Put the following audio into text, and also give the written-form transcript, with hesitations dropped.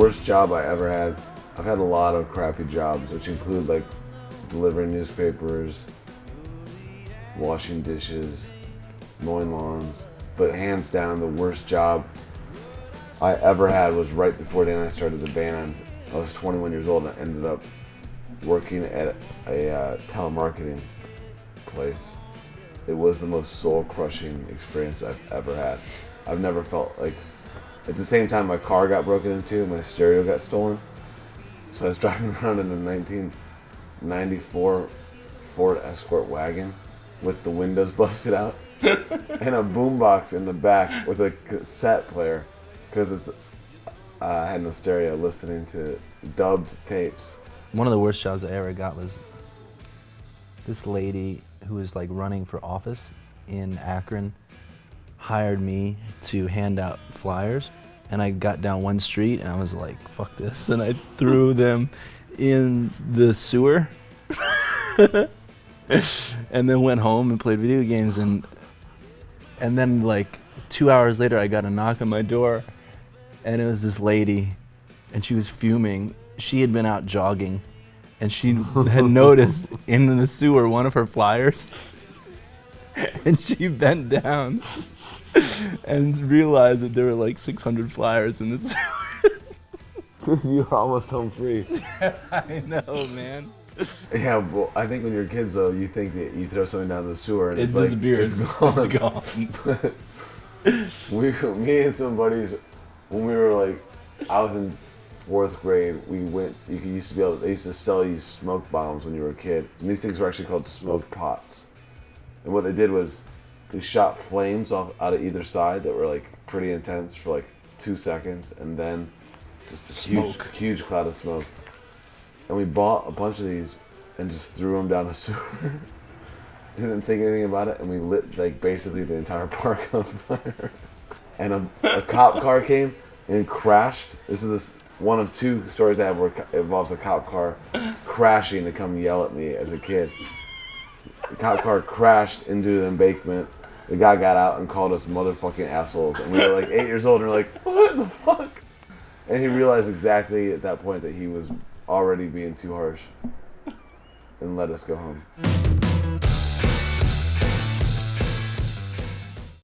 worst job I ever had. I've had a lot of crappy jobs, which include like delivering newspapers, washing dishes, mowing lawns. But hands down, the worst job I ever had was right before Dan and I started the band. I was 21 years old and I ended up working at a telemarketing place. It was the most soul-crushing experience I've ever had. I've never felt like... At the same time, my car got broken into, my stereo got stolen. So I was driving around in a 1994 Ford Escort wagon with the windows busted out and a boombox in the back with a cassette player because I had no stereo, listening to dubbed tapes. One of the worst jobs I ever got was this lady who was like running for office in Akron hired me to hand out flyers, and I got down one street and I was like, fuck this, and I threw them in the sewer and then went home and played video games, and then like 2 hours later I got a knock on my door and it was this lady and she was fuming. She had been out jogging and she had noticed in the sewer one of her flyers and she bent down and realized that there were like 600 flyers in the sewer. You were almost home free. I know, man. Yeah, well, I think when you're kids though, you think that you throw something down the sewer and It it's like, disappears. it's gone. It's gone. Me and some buddies, when we were like, I was in 4th grade, we went, they used to sell you smoke bombs when you were a kid. And these things were actually called smoke pots. And what they did was, they shot flames off out of either side that were like pretty intense for like 2 seconds, and then just a huge cloud of smoke. And we bought a bunch of these and just threw them down a sewer. Didn't think anything about it, and we lit like basically the entire park on fire. And a cop car came and crashed. This is one of 2 stories I have where it involves a cop car crashing to come yell at me as a kid. The cop car crashed into the embankment. The guy got out and called us motherfucking assholes. And we were like 8 years old and we're like, what the fuck? And he realized exactly at that point that he was already being too harsh and let us go home.